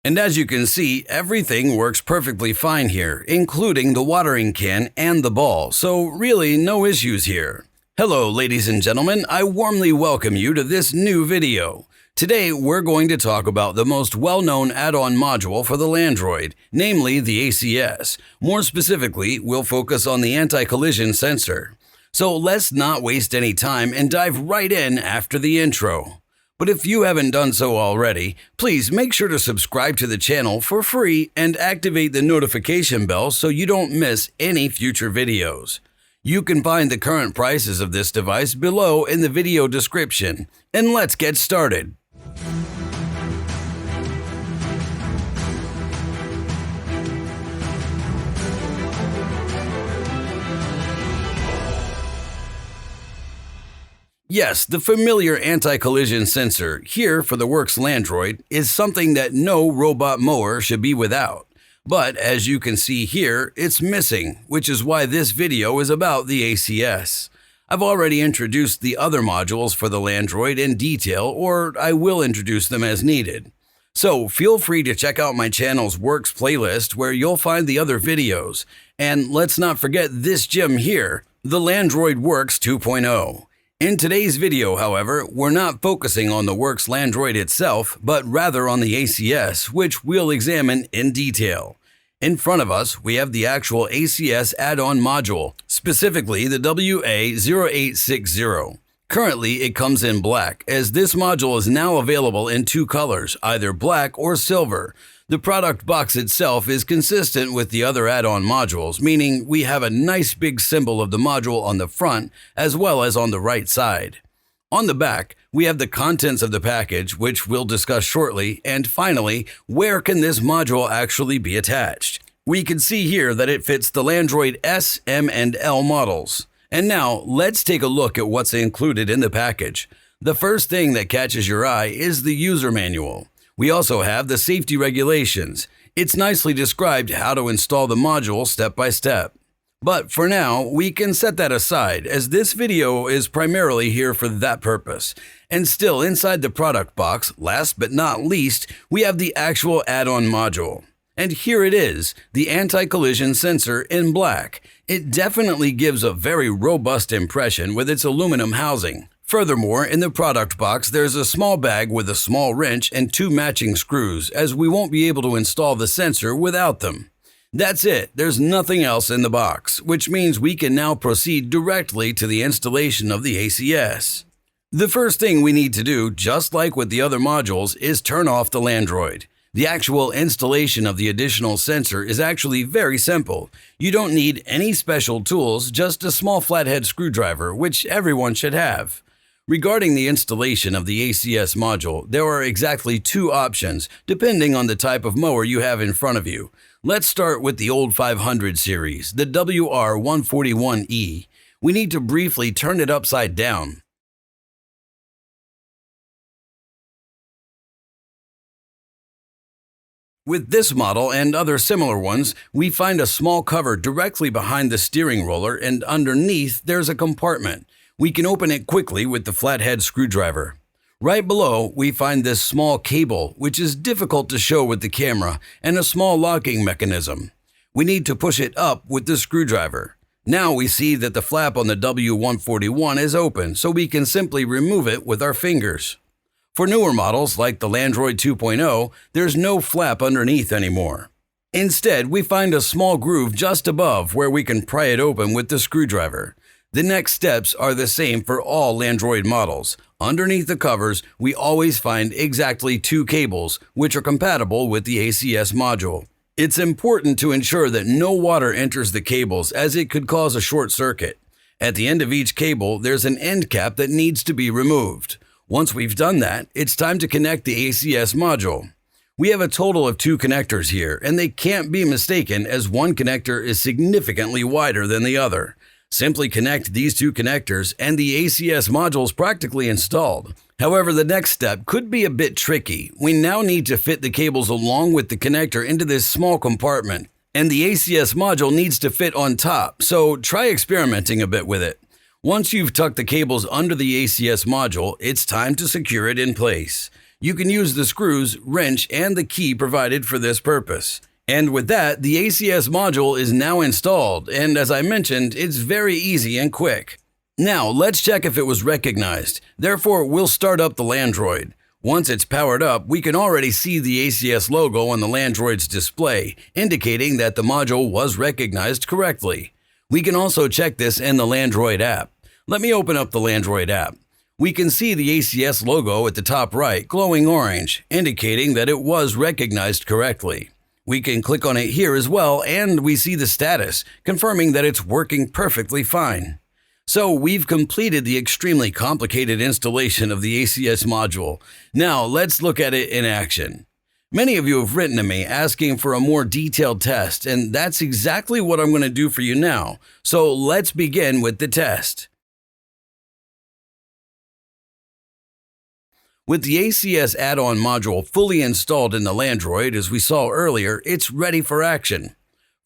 And as you can see, everything works perfectly fine here, including the watering can and the ball, so really no issues here. Hello ladies and gentlemen, I warmly welcome you to this new video. Today we're going to talk about the most well-known add-on module for the Landroid, namely the ACS. More specifically, we'll focus on the anti-collision sensor. So let's not waste any time and dive right in after the intro. But if you haven't done so already, please make sure to subscribe to the channel for free and activate the notification bell so you don't miss any future videos. You can find the current prices of this device below in the video description. And let's get started. Yes, the familiar anti-collision sensor, here for the WORX Landroid, is something that no robot mower should be without. But as you can see here, it's missing, which is why this video is about the ACS. I've already introduced the other modules for the Landroid in detail, or I will introduce them as needed. So feel free to check out my channel's WORX playlist where you'll find the other videos. And let's not forget this gem here, the Landroid WORX 2.0. In today's video, however, we're not focusing on the WORX Landroid itself, but rather on the ACS, which we'll examine in detail. In front of us, we have the actual ACS add-on module, specifically the WA0860. Currently, it comes in black, as this module is now available in two colors, either black or silver. The product box itself is consistent with the other add-on modules, meaning we have a nice big symbol of the module on the front as well as on the right side. On the back, we have the contents of the package, which we'll discuss shortly, and finally, where can this module actually be attached? We can see here that it fits the Landroid S, M, and L models. And now, let's take a look at what's included in the package. The first thing that catches your eye is the user manual. We also have the safety regulations. It's nicely described how to install the module step by step. But for now, we can set that aside, as this video is primarily here for that purpose. And still inside the product box, last but not least, we have the actual add-on module. And here it is, the anti-collision sensor in black. It definitely gives a very robust impression with its aluminum housing. Furthermore, in the product box, there's a small bag with a small wrench and two matching screws, as we won't be able to install the sensor without them. That's it, there's nothing else in the box, which means we can now proceed directly to the installation of the ACS. The first thing we need to do, just like with the other modules, is turn off the Landroid. The actual installation of the additional sensor is actually very simple. You don't need any special tools, just a small flathead screwdriver, which everyone should have. Regarding the installation of the ACS module, there are exactly two options, depending on the type of mower you have in front of you. Let's start with the old 500 series, the WR141E. We need to briefly turn it upside down. With this model and other similar ones, we find a small cover directly behind the steering roller, and underneath there's a compartment. We can open it quickly with the flathead screwdriver. Right below, we find this small cable, which is difficult to show with the camera, and a small locking mechanism. We need to push it up with the screwdriver. Now we see that the flap on the W141 is open, so we can simply remove it with our fingers. For newer models like the Landroid 2.0, there's no flap underneath anymore. Instead, we find a small groove just above where we can pry it open with the screwdriver. The next steps are the same for all Landroid models. Underneath the covers, we always find exactly two cables, which are compatible with the ACS module. It's important to ensure that no water enters the cables, as it could cause a short circuit. At the end of each cable, there's an end cap that needs to be removed. Once we've done that, it's time to connect the ACS module. We have a total of two connectors here, and they can't be mistaken, as one connector is significantly wider than the other. Simply connect these two connectors and the ACS module is practically installed. However, the next step could be a bit tricky. We now need to fit the cables along with the connector into this small compartment, and the ACS module needs to fit on top, so try experimenting a bit with it. Once you've tucked the cables under the ACS module, it's time to secure it in place. You can use the screws, wrench, and the key provided for this purpose. And with that, the ACS module is now installed, and as I mentioned, it's very easy and quick. Now, let's check if it was recognized. Therefore, we'll start up the Landroid. Once it's powered up, we can already see the ACS logo on the Landroid's display, indicating that the module was recognized correctly. We can also check this in the Landroid app. Let me open up the Landroid app. We can see the ACS logo at the top right, glowing orange, indicating that it was recognized correctly. We can click on it here as well, and we see the status, confirming that it's working perfectly fine. So we've completed the extremely complicated installation of the ACS module. Now let's look at it in action. Many of you have written to me asking for a more detailed test, and that's exactly what I'm going to do for you now. So let's begin with the test. With the ACS add-on module fully installed in the Landroid, as we saw earlier, it's ready for action.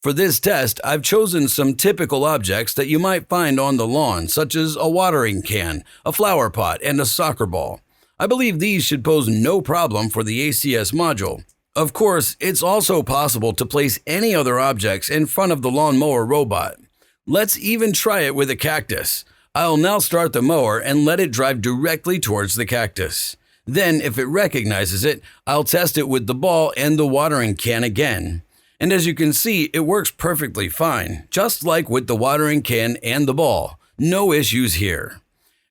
For this test, I've chosen some typical objects that you might find on the lawn, such as a watering can, a flower pot, and a soccer ball. I believe these should pose no problem for the ACS module. Of course, it's also possible to place any other objects in front of the lawnmower robot. Let's even try it with a cactus. I'll now start the mower and let it drive directly towards the cactus. Then, if it recognizes it, I'll test it with the ball and the watering can again. And as you can see, it works perfectly fine, just like with the watering can and the ball. No issues here.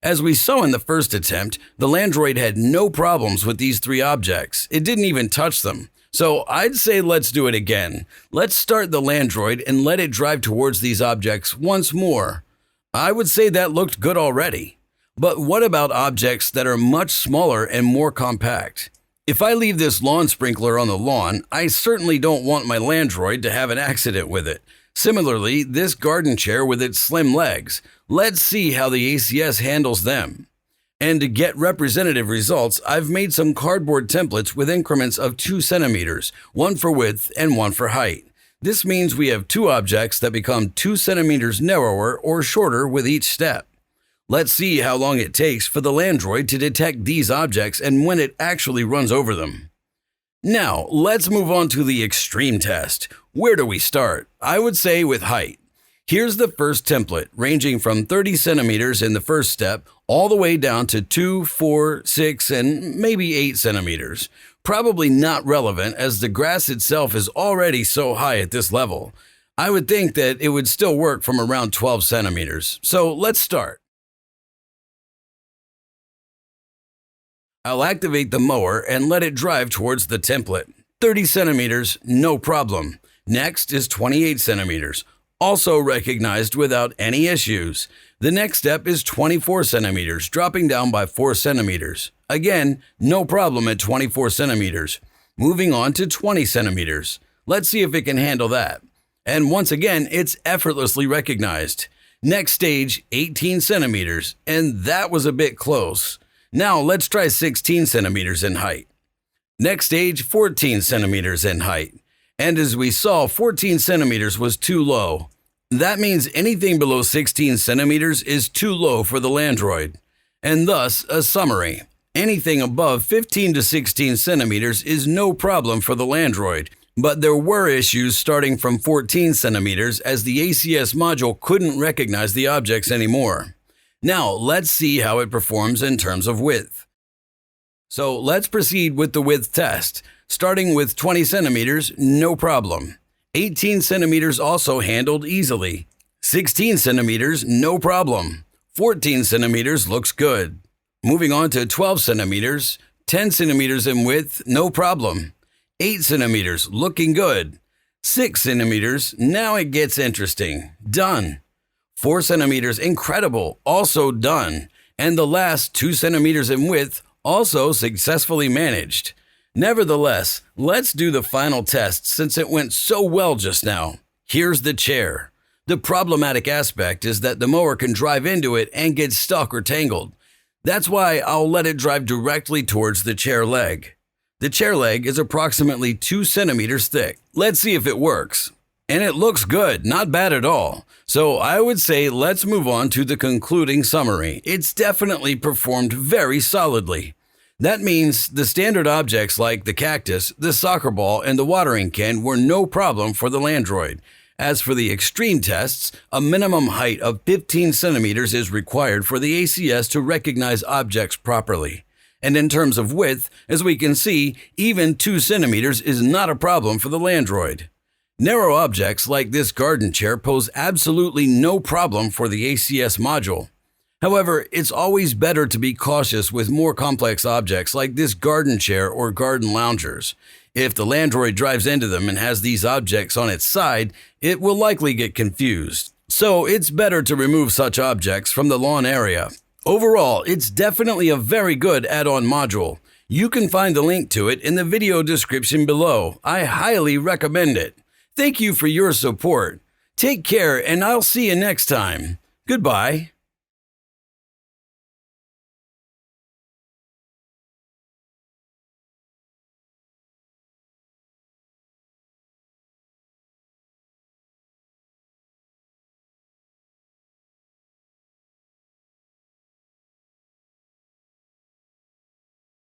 As we saw in the first attempt, the Landroid had no problems with these three objects. It didn't even touch them. So I'd say let's do it again. Let's start the Landroid and let it drive towards these objects once more. I would say that looked good already. But what about objects that are much smaller and more compact? If I leave this lawn sprinkler on the lawn, I certainly don't want my Landroid to have an accident with it. Similarly, this garden chair with its slim legs. Let's see how the ACS handles them. And to get representative results, I've made some cardboard templates with increments of 2 centimeters, one for width and one for height. This means we have two objects that become 2 centimeters narrower or shorter with each step. Let's see how long it takes for the Landroid to detect these objects and when it actually runs over them. Now, let's move on to the extreme test. Where do we start? I would say with height. Here's the first template, ranging from 30 centimeters in the first step all the way down to 2, 4, 6, and maybe 8 centimeters. Probably not relevant as the grass itself is already so high at this level. I would think that it would still work from around 12 centimeters. So let's start. I'll activate the mower and let it drive towards the template. 30 centimeters, no problem. Next is 28 centimeters, also recognized without any issues. The next step is 24 centimeters, dropping down by 4 centimeters. Again, no problem at 24 centimeters. Moving on to 20 centimeters. Let's see if it can handle that. And once again, it's effortlessly recognized. Next stage, 18 centimeters, and that was a bit close. Now let's try 16 centimeters in height. Next stage, 14 centimeters in height. And as we saw, 14 centimeters was too low. That means anything below 16 centimeters is too low for the Landroid. And thus, a summary. Anything above 15 to 16 centimeters is no problem for the Landroid. But there were issues starting from 14 centimeters as the ACS module couldn't recognize the objects anymore. Now, let's see how it performs in terms of width. So let's proceed with the width test. Starting with 20 centimeters, no problem. 18 centimeters also handled easily. 16 centimeters, no problem. 14 centimeters looks good. Moving on to 12 centimeters, 10 centimeters in width, no problem. 8 centimeters, looking good. 6 centimeters, now it gets interesting. Done. 4 centimeters, incredible, also done. And the last 2 centimeters in width, also successfully managed. Nevertheless, let's do the final test since it went so well just now. Here's the chair. The problematic aspect is that the mower can drive into it and get stuck or tangled. That's why I'll let it drive directly towards the chair leg. The chair leg is approximately 2 centimeters thick. Let's see if it works. And it looks good, not bad at all. So I would say let's move on to the concluding summary. It's definitely performed very solidly. That means the standard objects like the cactus, the soccer ball, and the watering can were no problem for the Landroid. As for the extreme tests, a minimum height of 15 centimeters is required for the ACS to recognize objects properly. And in terms of width, as we can see, even 2 centimeters is not a problem for the Landroid. Narrow objects like this garden chair pose absolutely no problem for the ACS module. However, it's always better to be cautious with more complex objects like this garden chair or garden loungers. If the Landroid drives into them and has these objects on its side, it will likely get confused. So it's better to remove such objects from the lawn area. Overall, it's definitely a very good add-on module. You can find the link to it in the video description below. I highly recommend it. Thank you for your support. Take care, and I'll see you next time. Goodbye.